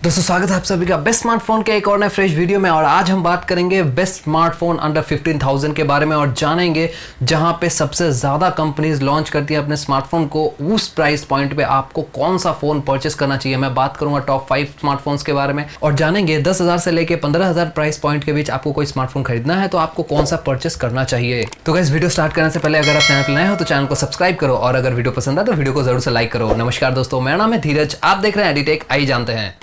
दोस्तों स्वागत है आप सभी का बेस्ट स्मार्टफोन के एक और नए फ्रेश वीडियो में। और आज हम बात करेंगे बेस्ट स्मार्टफोन अंडर 15,000 के बारे में और जानेंगे जहां पे सबसे ज्यादा कंपनीज लॉन्च करती है अपने स्मार्टफोन को। उस प्राइस पॉइंट पे आपको कौन सा फोन परचेस करना चाहिए। मैं बात करूंगा टॉप 5 स्मार्टफोन्स के बारे में और जानेंगे 10,000 से लेके 15,000 प्राइस पॉइंट के बीच आपको कोई स्मार्टफोन खरीदना है तो आपको कौन सा परचेस करना चाहिए। तो गाइस वीडियो स्टार्ट करने से पहले अगर आप चैनल पर नए हो तो चैनल को सब्सक्राइब करो और अगर वीडियो पसंद आए तो वीडियो को जरूर से लाइक करो। नमस्कार दोस्तों, मेरा नाम है धीरज, आप देख रहे हैं एडिटेक, आइए जानते हैं।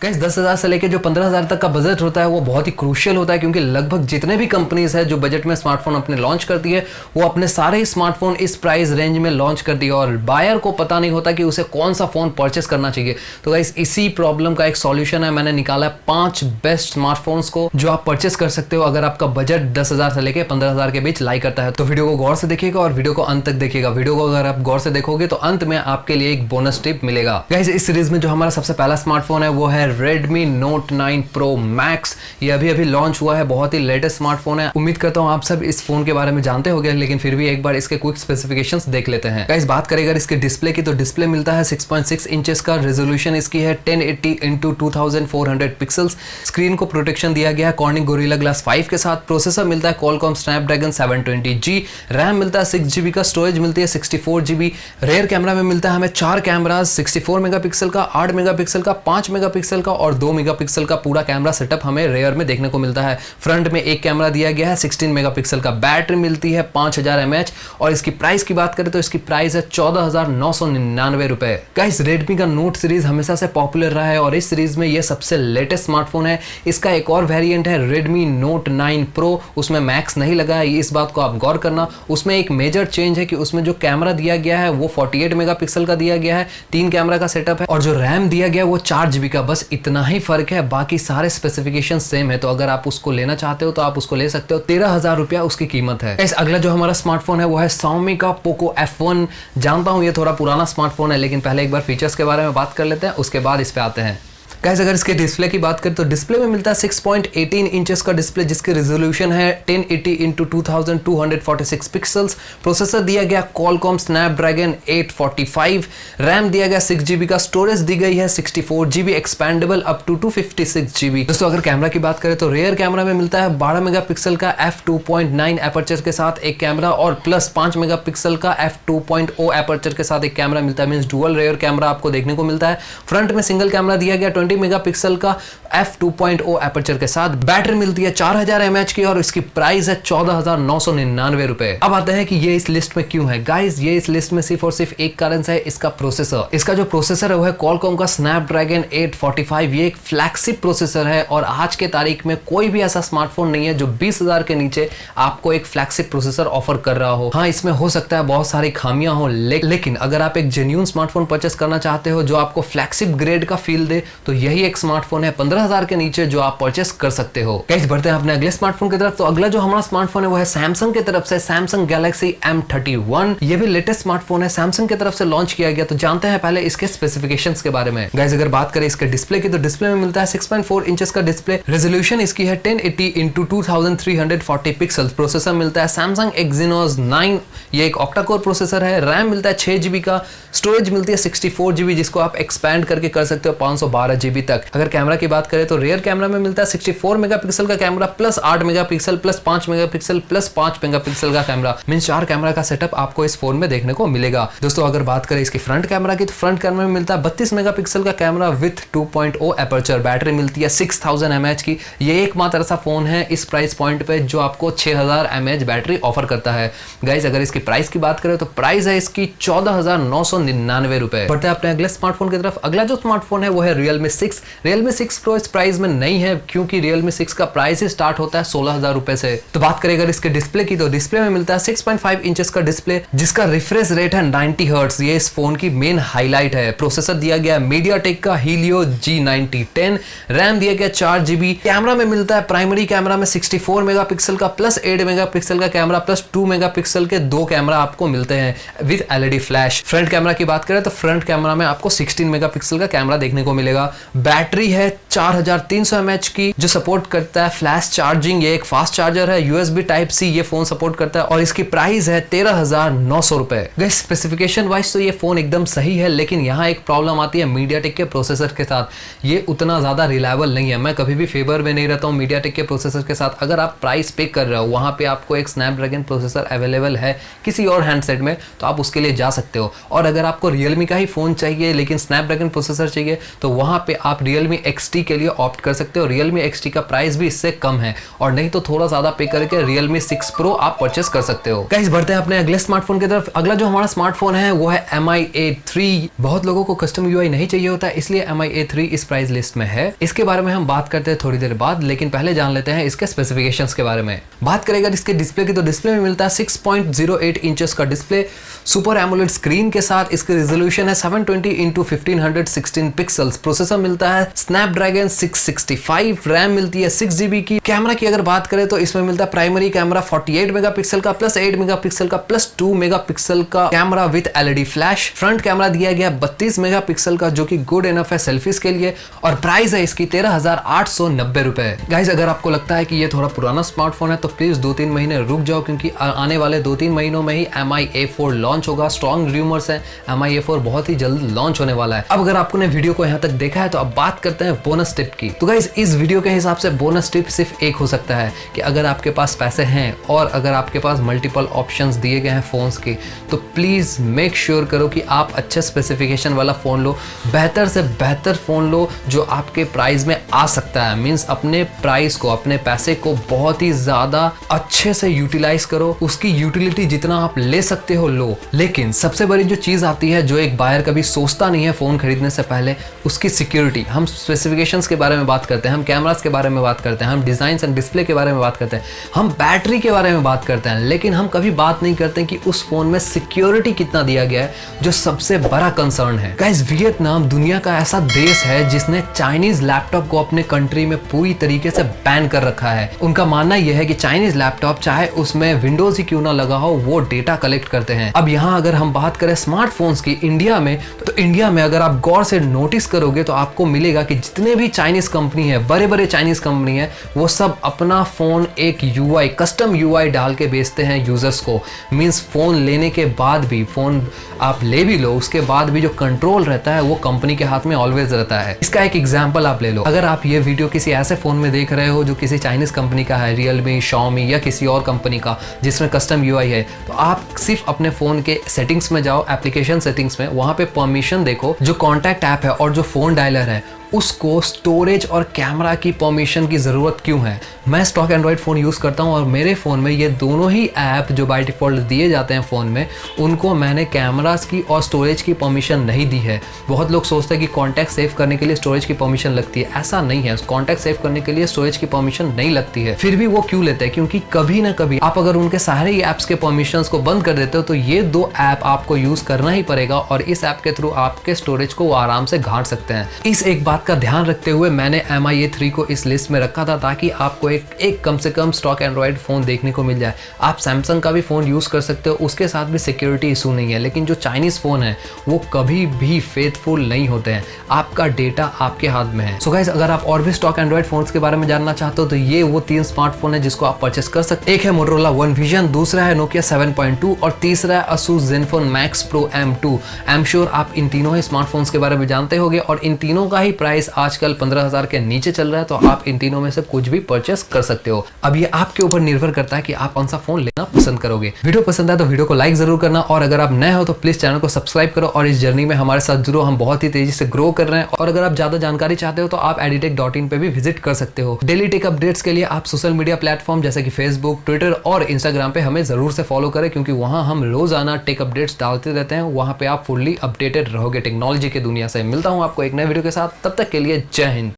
गाइस 10,000 से लेके जो 15,000 तक का बजट होता है वो बहुत ही क्रूशियल होता है क्योंकि लगभग जितने भी कंपनीज है जो बजट में स्मार्टफोन अपने लॉन्च करती है वो अपने सारे स्मार्टफोन इस प्राइस रेंज में लॉन्च करती है और बायर को पता नहीं होता कि उसे कौन सा फोन परचेस करना चाहिए। तो गाइस इसी प्रॉब्लम का एक सॉल्यूशन है, मैंने निकाला 5 बेस्ट स्मार्टफोन्स को जो आप परचेस कर सकते हो अगर आपका बजट 10,000 से लेके 15,000 के बीच लाई करता है। तो वीडियो को गौर से देखिएगा और वीडियो को अंत तक देखिएगा। वीडियो को अगर आप गौर से देखोगे तो अंत में आपके लिए एक बोनस टिप मिलेगा। गाइस इस सीरीज में जो हमारा सबसे पहला स्मार्टफोन है वो है Redmi Note 9 Pro Max। ये अभी लॉन्च हुआ है, बहुत ही लेटेस्ट स्मार्टफोन है। उम्मीद करता हूं आप सब इस फोन के बारे में जानते होंगे, लेकिन फिर भी एक बार इसके क्विक स्पेसिफिकेशंस देख लेते हैं। गाइस बात करें अगर इसके डिस्प्ले की तो डिस्प्ले मिलता है 6.6 इंचेस का, रेजोल्यूशन इसकी है 1080 x 2400 पिक्सल्स। स्क्रीन को प्रोटेक्शन दिया गया है Corning Gorilla Glass 5 के साथ। प्रोसेसर मिलता है Qualcomm Snapdragon 720G, रैम मिलता है 6GB का, स्टोरेज मिलती है 64GB। रेयर कैमरा में मिलता है हमें 4 कैमरास, 64 मेगापिक्सल का, 8 मेगापिक्सल का, 5 मेगापिक्सल का और 2 मेगापिक्सल का पूरा कैमरा सेटअप हमें रेयर में देखने को मिलता है। फ्रंट में एक कैमरा दिया गया है 16 मेगापिक्सल का। बैटरी मिलती है 5000 mAh और इसकी प्राइस की बात करें तो इसकी प्राइस है 14,999 रुपए। गाइस रेडमी का नोट सीरीज हमेशा से पॉपुलर रहा है और इस सीरीज में ये सबसे लेटेस्ट स्मार्टफोन है। इसका एक और वेरिएंट है Redmi Note 9 Pro, उसमें मैक्स नहीं लगा है, इस बात को आप गौर करना। उसमें एक मेजर चेंज है कि उसमें जो कैमरा दिया गया है वो 48 मेगापिक्सल का दिया गया है, 3 कैमरा का सेटअप है और जो रैम दिया गया है वो 4GB का। बस इतना ही फर्क है, बाकी सारे स्पेसिफिकेशन सेम है। तो अगर आप उसको लेना चाहते हो तो आप उसको ले सकते हो, 13,000 रुपया उसकी कीमत है। इस अगला जो हमारा स्मार्टफोन है वो है Xiaomi का Poco F1। जानता हूं ये थोड़ा पुराना स्मार्टफोन है, लेकिन पहले एक बार फीचर्स के बारे में बात कर लेते हैं, उसके बाद इस पे आते हैं। गाइस अगर इसके डिस्प्ले की बात करें तो डिस्प्ले में मिलता है 6.18 इंचेस का डिस्प्ले जिसकी रेजोल्यूशन है 1080 x 2246 पिक्सल्स। प्रोसेसर दिया गया Qualcomm Snapdragon 845, रैम दिया गया 6GB का, स्टोरेज दी गई है 64GB, expandable up to 256GB। दोस्तों अगर कैमरा की बात करें तो रेयर कैमरा में मिलता है 12 मेगापिक्सल का f2.9 एपर्चर के साथ एक कैमरा और प्लस 5 मेगापिक्सल का f2.0 एपर्चर के साथ एक कैमरा मिलता है, मींस डुअल रेयर कैमरा आपको देखने को मिलता है। फ्रंट में सिंगल कैमरा दिया गया 20 मेगापिक्सल का f2.0 एपर्चर के साथ। बैटरी मिलती है 4000 mAh की और इसकी प्राइस है 14,999 रुपए। अब आते हैं कि ये इस लिस्ट में क्यों है। गाइस ये इस लिस्ट में सिर्फ और सिर्फ एक कारण से है, इसका प्रोसेसर। इसका जो प्रोसेसर है वो है Qualcomm का Snapdragon 845। ये एक फ्लैगशिप प्रोसेसर है और आज के तारीख में कोई भी ऐसा स्मार्टफोन नहीं है जो 20,000 के नीचे आपको एक फ्लैगशिप प्रोसेसर ऑफर कर रहा हो। हाँ इसमें हो सकता है बहुत सारी खामियां हो, लेकिन अगर आप एक जेन्युइन स्मार्टफोन परचेस करना चाहते हो जो आपको फ्लैगशिप ग्रेड का फील दे तो यही एक स्मार्टफोन है 15,000 के नीचे जो आप परचेस कर सकते हो। गाइस बढ़ते हैं अपने अगले स्मार्टफोन की तरफ। तो अगला जो हमारा स्मार्टफोन है वो है सैमसंग की तरफ से Samsung Galaxy M31। ये भी लेटेस्ट स्मार्टफोन है, सैमसंग की तरफ से लॉन्च किया गया। तो जानते हैं पहले इसके स्पेसिफिकेशंस के बारे में। गाइस अगर बात करें इसके डिस्प्ले की तो डिस्प्ले में मिलता है 6.4 इंचेस का डिस्प्ले, रेजोल्यूशन इसकी है 1080 x 2340 पिक्सल्स। प्रोसेसर मिलता है Samsung Exynos 9, ये एक ऑक्टा कोर प्रोसेसर है। रैम मिलता है 6GB का, स्टोरेज मिलती है 64GB जिसको आप एक्सपैंड करके कर सकते हो 512GB तक। अगर कैमरा की बात करें तो रेयर कैमरा में मिलता है 64 मेगापिक्सल का camera plus 8 megapixel plus 5 megapixel plus 5 megapixel का कैमरा, मींस 4 कैमरा का सेटअप आपको इस फोन में देखने को मिलेगा। दोस्तों अगर बात करें इसकी फ्रंट कैमरा की तो फ्रंट कैमरा में मिलता है 32 मेगापिक्सल का कैमरा विथ 2.0 एपर्चर। बैटरी मिलती है 6000 mAh की। ये एकमात्र ऐसा फोन है इस प्राइस पॉइंट पे जो आपको 6000 mAh बैटरी ऑफर करता है। गाइस अगर इसकी प्राइस की बात करें तो प्राइस है इसकी 14,999 रुपए। बढ़ते हैं अपने अगले स्मार्टफोन की तरफ। अगला जो स्मार्टफोन है वो है Realme 6। Realme 6 Pro इस प्राइस में नहीं है क्योंकि Realme 6 का प्राइस ही स्टार्ट होता है 16,000 रुपए से। तो बात करें अगर इसके डिस्प्ले की तो डिस्प्ले में मिलता है 6.5 इंचेस का डिस्प्ले जिसका रिफ्रेश रेट है 90 हर्ट्ज। ये इस फोन की मेन हाईलाइट है। प्रोसेसर दिया गया है MediaTek का Helio G9010, रैम दिया गया 4GB। कैमरा में मिलता है प्राइमरी कैमरा में 64 मेगापिक्सल का प्लस 8 मेगापिक्सल का कैमरा प्लस 2 मेगापिक्सल के 2 कैमरा आपको मिलते हैं with LED flash. Front camera की बात करें तो फ्रंट कैमरा में आपको 16 मेगापिक्सल का कैमरा देखने को मिलेगा। बैटरी है 4300 mAh की, जो सपोर्ट करता है फ्लैश चार्जिंग। ये एक फास्ट चार्जर है, USB टाइप C ये फोन सपोर्ट करता है और इसकी प्राइस है 13,900 रुपए। गाइस स्पेसिफिकेशन वाइज तो ये फोन एकदम सही है, लेकिन यहाँ एक प्रॉब्लम आती है मीडियाटेक के प्रोसेसर के साथ। ये उतना ज्यादा रिलायबल नहीं है। मैं कभी भी फेवर में नहीं रहता हूँ मीडियाटेक के प्रोसेसर के साथ। अगर आप प्राइस पे कर रहे हो, वहां पे आपको एक स्नैपड्रैगन प्रोसेसर अवेलेबल है किसी और हैंडसेट में, तो आप उसके लिए जा सकते हो। और अगर आपको रियलमी का ही फोन चाहिए लेकिन स्नैपड्रैगन प्रोसेसर चाहिए, तो वहां पे आप रियलमी XT के लिए ऑप्ट कर सकते हो। रियलमी XT का प्राइस भी इससे कम है, और नहीं तो थोड़ा ज्यादा पे करके रियलमी 6 Pro आप परचेस कर सकते हो। गाइस बढ़ते हैं अपने अगले स्मार्टफोन की तरफ। अगला जो हमारा स्मार्टफोन है वो है Mi A3। बहुत लोगों को कस्टम UI नहीं चाहिए होता है, इसलिए Mi A3 इस प्राइस लिस्ट में है। इसके बारे में हम बात करते हैं थोड़ी देर बाद, लेकिन पहले जान लेते हैं इसके स्पेसिफिकेशंस के बारे में। बात करेगा इसके डिस्प्ले की, तो डिस्प्ले में मिलता है 6.08 इंचेस का डिस्प्ले सुपर एमोलेड स्क्रीन के साथ। इसकी रेजोल्यूशन है 720x1516 पिक्सल्स। प्रोसेसर मिलता है स्नैपड्रैगन 665, रैम मिलती है 6GB की। कैमरा की अगर बात करें तो इसमें मिलता है प्राइमरी कैमरा 48 मेगापिक्सल का प्लस 8 मेगापिक्सल का प्लस 2 मेगापिक्सल का camera with LED flash. Front camera दिया गया 32 मेगापिक्सल का, जो कि गुड इनफ है सेल्फीज के लिए, और प्राइस है इसकी 13,890 रुपए। गाइस अगर आपको लगता है कि ये थोड़ा पुराना स्मार्टफोन है तो प्लीज 2-3 महीने रुक जाओ, क्योंकि आने वाले 2-3 महीनों में ही Mi A4 लॉन्च होगा। स्ट्रॉन्ग र्यूमर्स है Mi A4 बहुत ही जल्द लॉन्च होने वाला है। अब अगर आपने वीडियो को यहाँ तक देखा है तो अब बात करते हैं बोनस टिप की। तो गाइस इस वीडियो के हिसाब से बोनस टिप सिर्फ एक हो सकता है कि अगर आपके पास पैसे हैं और अगर आपके पास मल्टीपल ऑप्शंस दिए गए हैं फोन्स के, तो प्लीज मेक श्योर करो कि आप अच्छे स्पेसिफिकेशन वाला फोन लो, बेहतर से बेहतर फोन लो जो आपके प्राइस में आ सकता है। मींस अपने प्राइस को, अपने पैसे को बहुत ही ज्यादा अच्छे से यूटिलाइज करो, उसकी यूटिलिटी जितना आप ले सकते हो लो। लेकिन सबसे बड़ी जो चीज आती है, जो एक बायर कभी सोचता नहीं है फोन खरीदने से पहले, उसकी सिक्योरिटी। हम स्पेसिफिकेशंस के बारे में बात करते हैं, हम कैमरास के बारे में बात करते हैं, हम डिजाइन एंड डिस्प्ले के बारे में बात करते हैं, हम बैटरी के बारे में बात करते हैं, लेकिन हम कभी बात नहीं करते कि उस फोन में सिक्योरिटी कितना दिया गया है, जो सबसे बड़ा कंसर्न है। गाइस वियतनाम दुनिया का ऐसा देश है जिसने चाइनीज लैपटॉप को अपने कंट्री में पूरी तरीके से बैन कर रखा है। उनका मानना यह है कि चाइनीज लैपटॉप चाहे उसमें विंडोज ही क्यों ना लगा हो, वो डेटा कलेक्ट करते हैं। अब यहाँ अगर हम बात करें स्मार्टफोन्स की इंडिया में, तो इंडिया में अगर आप गौर से नोटिस करोगे तो आपको मिलेगा कि जितने भी चाइनीज कंपनी है, बड़े बड़े चाइनीज कंपनी है, वो सब अपना फोन एक UI कस्टम UI डाल के बेचते हैं यूजर्स को। मींस फोन लेने के बाद भी, फोन आप ले भी लो, उसके बाद भी जो कंट्रोल रहता है वो कंपनी के हाथ में ऑलवेज रहता है। इसका एक एग्जांपल आप ले लो। अगर आप ये वीडियो किसी ऐसे फोन में देख रहे हो जो किसी चाइनीज कंपनी का है, रियलमी, Xiaomi या किसी और कंपनी का जिसमें कस्टम UI है, तो आप सिर्फ अपने फोन के सेटिंग्स में जाओ, एप्लीकेशन सेटिंग्स में, वहां पे परमिशन देखो, जो कॉन्टैक्ट ऐप है और जो फोन डायलर है उसको स्टोरेज और कैमरा की परमिशन की ज़रूरत क्यों है। मैं स्टॉक एंड्रॉयड फ़ोन यूज़ करता हूं और मेरे फ़ोन में ये दोनों ही ऐप जो बाय डिफ़ॉल्ट दिए जाते हैं फ़ोन में, उनको मैंने कैमरास की और स्टोरेज की परमिशन नहीं दी है। बहुत लोग सोचते हैं कि कॉन्टैक्ट सेव करने के लिए स्टोरेज की परमिशन लगती है, ऐसा नहीं है। कॉन्टैक्ट सेव करने के लिए स्टोरेज की परमिशन नहीं लगती है। फिर भी वो क्यों लेते हैं? क्योंकि कभी ना कभी आप अगर उनके सारे ही ऐप्स के परमिशंस को बंद कर देते हो तो ये 2 ऐप आपको यूज़ करना ही पड़ेगा, और इस ऐप के थ्रू आपके स्टोरेज को वो आराम से घाट सकते हैं। इस एक बात का ध्यान रखते हुए मैंने Mi A3 को इस लिस्ट में रखा था, ताकि आपको एक कम से कम स्टॉक एंड्रॉयड फोन देखने को मिल जाए। आप सैमसंग का भी फोन यूज कर सकते हो, उसके साथ भी सिक्योरिटी इशू नहीं है, लेकिन जो चाइनीज फोन है वो कभी भी फेथफुल नहीं होते हैं। आपका डेटा आपके हाथ में है। सो गाइस, अगर आप और भी स्टॉक एंड्रॉयड फोन्स के बारे में जानना चाहते हो तो ये वो 3 स्मार्टफोन है जिसको आप परचेस कर सकते हैं। एक है मोटोरोला One Vision, दूसरा है Nokia 7.2 और तीसरा है Asus Zenfone Max Pro M2। I am sure आप इन तीनों ही स्मार्टफोन्स के बारे में जानते होंगे, और इन तीनों का ही प्राइस आजकल 15,000 के नीचे चल रहा है, तो आप इन तीनों में से कुछ भी परचेस कर सकते हो। अब ये आपके ऊपर निर्भर करता है कि आप कौन सा फोन लेना पसंद करोगे। वीडियो पसंद आए तो वीडियो को लाइक जरूर करना, और अगर आप नए हो तो प्लीज चैनल को सब्सक्राइब करो और इस जर्नी में हमारे साथ जुड़ो। हम बहुत ही तेजी से ग्रो कर रहे हैं, और अगर आप ज्यादा जानकारी चाहते हो तो आप editech.in पे भी विजिट कर सकते हो। डेली टेक अपडेट्स के लिए आप सोशल मीडिया प्लेटफॉर्म जैसे कि फेसबुक, ट्विटर और इंस्टाग्राम पे हमें जरूर से फॉलो करें, क्योंकि वहां हम रोजाना टेक अपडेट्स डालते रहते हैं। वहां पे आप फुल्ली अपडेटेड रहोगे टेक्नोलॉजी की दुनिया से। मिलता हूं आपको एक नए वीडियो के साथ, तब तक के लिए जय हिंद।